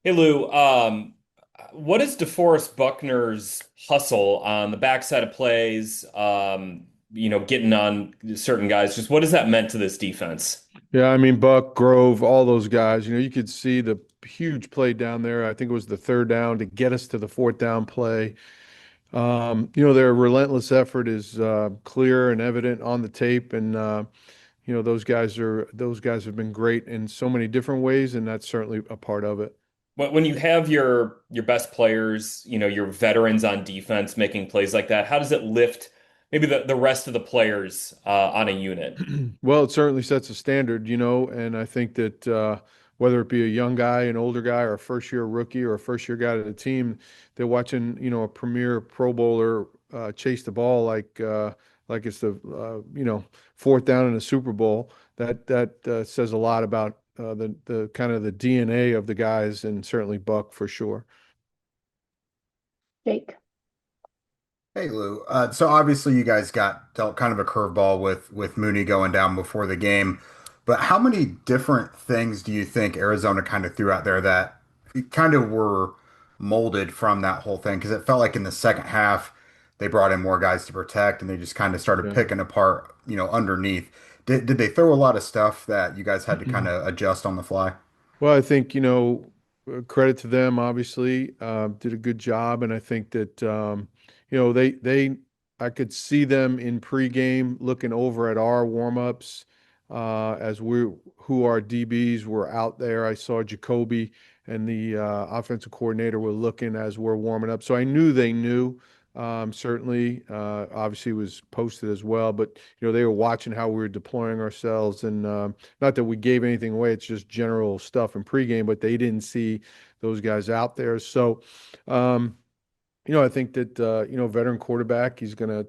Hey Lou, what is DeForest Buckner's hustle on the backside of plays? Getting on certain guys. Just what has that meant to this defense? Yeah, I mean, Buck, Grove, all those guys, you could see the huge play down there. I think it was the third down to get us to the fourth down play. Their relentless effort is clear and evident on the tape, and those guys have been great in so many different ways, and that's certainly a part of it. When you have your best players, your veterans on defense making plays like that, how does it lift maybe the rest of the players on a unit? Well, it certainly sets a standard, and I think that whether it be a young guy, an older guy, or a first-year rookie, or a first-year guy to the team, they're watching, a premier Pro Bowler chase the ball like it's the fourth down in a Super Bowl. That says a lot about the kind of the DNA of the guys, and certainly Buck for sure. Jake. Hey Lou. So obviously you guys got dealt kind of a curveball with Mooney going down before the game, but how many different things do you think Arizona kind of threw out there that kind of were molded from that whole thing? Because it felt like in the second half they brought in more guys to protect and they just kind of started Yeah. picking apart, underneath. Did they throw a lot of stuff that you guys had to kind of adjust on the fly? Well, I think, credit to them, obviously, did a good job. And I think that, I could see them in pregame looking over at our warm-ups who our DBs were out there. I saw Jacoby and the offensive coordinator were looking as we're warming up. So I knew they knew. Certainly, obviously, it was posted as well, but they were watching how we were deploying ourselves, and not that we gave anything away. It's just general stuff in pregame, but they didn't see those guys out there. So, um, I think that veteran quarterback, he's gonna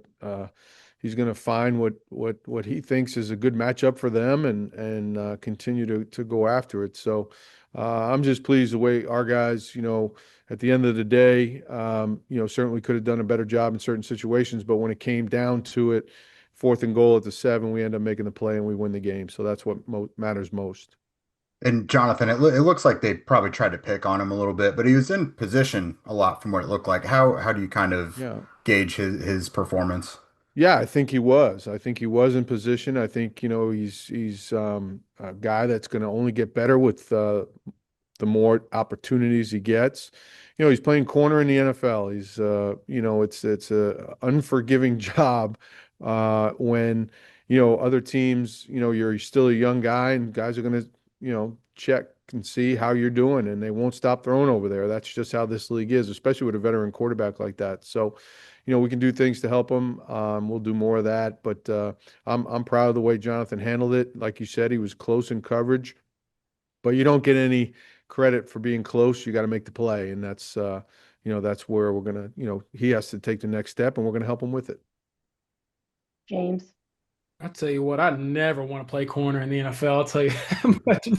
find what he thinks is a good matchup for them, and continue to go after it. So, I'm just pleased the way our guys, at the end of the day, certainly could have done a better job in certain situations, but when it came down to it, fourth and goal at the 7, we end up making the play and we win the game. So that's what matters most. And Jonathan, it looks like they probably tried to pick on him a little bit, but he was in position a lot from what it looked like. How do you kind of Yeah. gauge his performance? Yeah, I think he was. I think he was in position. I think, he's a guy that's going to only get better with the more opportunities he gets. He's playing corner in the NFL. It's a unforgiving job when, other teams, you're still a young guy and guys are going to, check and see how you're doing and they won't stop throwing over there. That's just how this league is, especially with a veteran quarterback like that. So, we can do things to help him. We'll do more of that, but I'm proud of the way Jonathan handled it. Like you said, he was close in coverage, but you don't get any credit for being close. You got to make the play, and that's where we're gonna, he has to take the next step, and we're gonna help him with it. James. I tell you what, I never want to play corner in the NFL. I'll tell you that much.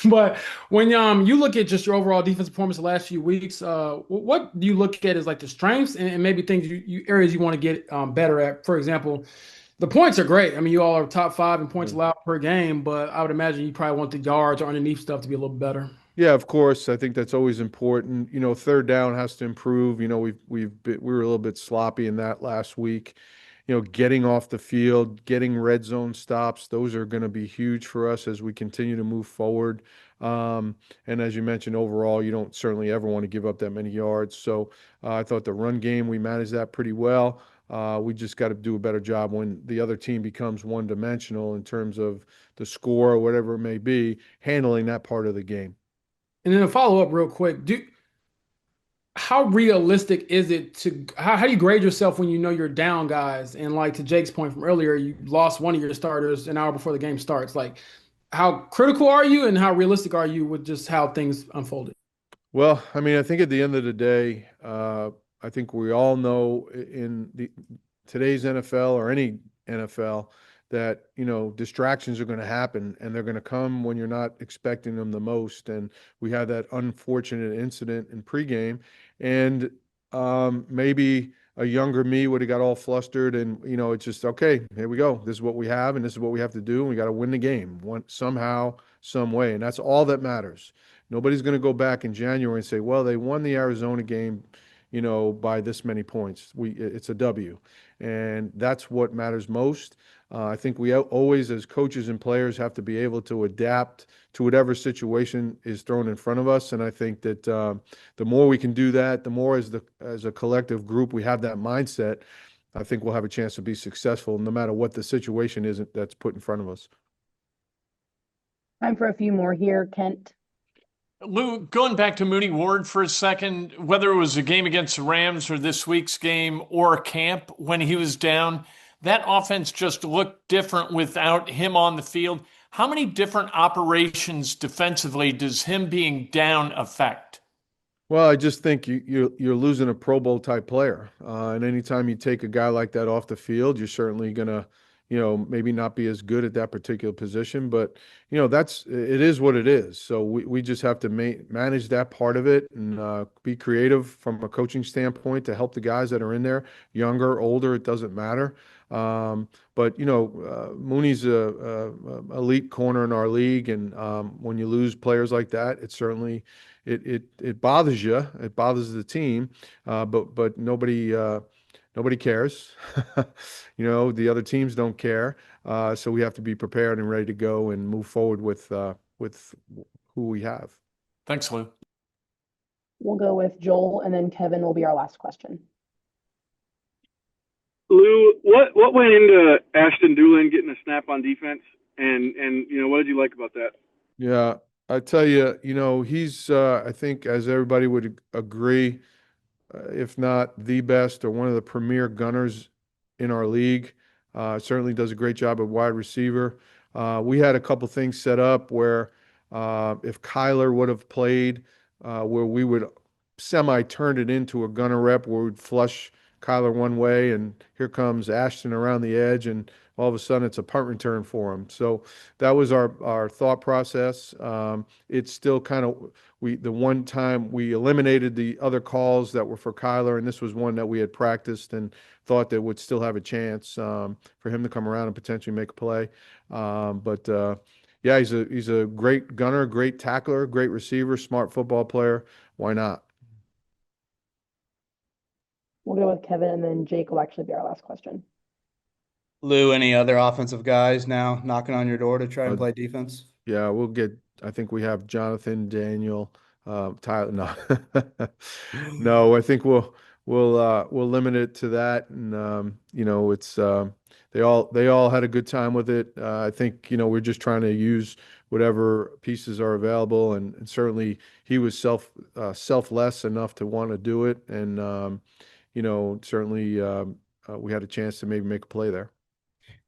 But when you look at just your overall defense performance the last few weeks, what do you look at as like the strengths and maybe things areas you want to get better at? For example, the points are great. I mean, you all are top five in points allowed per game, but I would imagine you probably want the yards or underneath stuff to be a little better. Yeah, of course. I think that's always important. Third down has to improve. We were a little bit sloppy in that last week. Getting off the field, getting red zone stops, those are going to be huge for us as we continue to move forward. And as you mentioned, overall, you don't certainly ever want to give up that many yards. So I thought the run game, we managed that pretty well. We just got to do a better job when the other team becomes one-dimensional in terms of the score or whatever it may be, handling that part of the game. And then a follow up real quick. How realistic is it how do you grade yourself when you know you're down guys? And like to Jake's point from earlier, you lost one of your starters an hour before the game starts. Like, how critical are you and how realistic are you with just how things unfolded? Well, I mean, I think at the end of the day, I think we all know in today's NFL or any NFL that, distractions are going to happen and they're going to come when you're not expecting them the most. And we had that unfortunate incident in pregame, and maybe a younger me would have got all flustered, and it's just okay. Here we go. This is what we have, and this is what we have to do. And we got to win the game somehow, some way, and that's all that matters. Nobody's going to go back in January and say, well, they won the Arizona game, by this many points. It's a W, and that's what matters most. I think we always, as coaches and players, have to be able to adapt to whatever situation is thrown in front of us. And I think that the more we can do that, the more as a collective group we have that mindset. I think we'll have a chance to be successful no matter what the situation is that's put in front of us. Time for a few more here. Kent. Lou, going back to Mooney Ward for a second, whether it was a game against the Rams or this week's game or camp when he was down, that offense just looked different without him on the field. How many different operations defensively does him being down affect? Well, I just think you're losing a Pro Bowl type player, and anytime you take a guy like that off the field, you're certainly gonna, maybe not be as good at that particular position. But it is what it is. So we just have to manage that part of it and be creative from a coaching standpoint to help the guys that are in there, younger, older, it doesn't matter. But Mooney's a elite corner in our league, and when you lose players like that, it certainly it bothers you. It bothers the team, but nobody cares. The other teams don't care. So we have to be prepared and ready to go and move forward with who we have. Thanks, Lou. We'll go with Joel, and then Kevin will be our last question. Lou, what went into Ashton Doolin getting a snap on defense, and what did you like about that? Yeah, I tell you, he's I think as everybody would agree, if not the best or one of the premier gunners in our league. Certainly does a great job at wide receiver. We had a couple things set up where if Kyler would have played, where we would semi turn it into a gunner rep where we'd flush Kyler one way, and here comes Ashton around the edge, and all of a sudden it's a punt return for him. So that was our thought process. It's still kind of the one time we eliminated the other calls that were for Kyler, and this was one that we had practiced and thought that would still have a chance for him to come around and potentially make a play. But yeah, he's a great gunner, great tackler, great receiver, smart football player. Why not? We'll go with Kevin, and then Jake will actually be our last question. Lou, any other offensive guys now knocking on your door to try and Uh, play defense? Yeah, I think we have Jonathan, Daniel, Tyler. No, no, I think we'll limit it to that. And, it's, they all had a good time with it. I think, we're just trying to use whatever pieces are available. And certainly he was selfless enough to want to do it. And, certainly, we had a chance to maybe make a play there.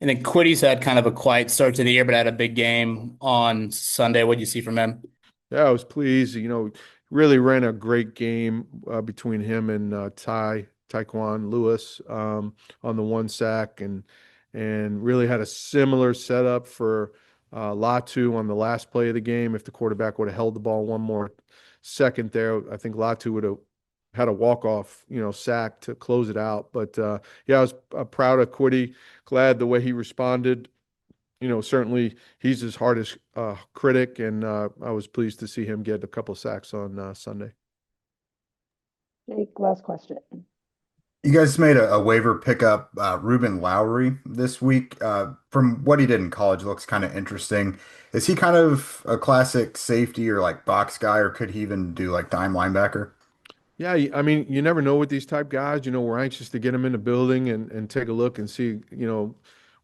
And then Quiddy's had kind of a quiet start to the year, but had a big game on Sunday. What do you see from him? Yeah, I was pleased. Really ran a great game between him and Taekwon Lewis on the one sack, and really had a similar setup for Latu on the last play of the game. If the quarterback would have held the ball one more second there, I think Latu would have had a walk-off, sack to close it out. But yeah, I was proud of Quiddy. Glad the way he responded. Certainly he's his hardest critic, and I was pleased to see him get a couple sacks on Sunday. Jake, last question. You guys made a waiver pickup, Ruben Lowry this week. From what he did in college, looks kind of interesting. Is he kind of a classic safety or like box guy, or could he even do like dime linebacker? Yeah, I mean, you never know with these type guys. We're anxious to get him in the building and take a look and see,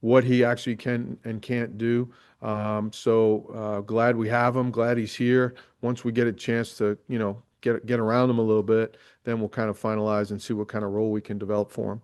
what he actually can and can't do. So glad we have him. Glad he's here. Once we get a chance to, get around him a little bit, then we'll kind of finalize and see what kind of role we can develop for him.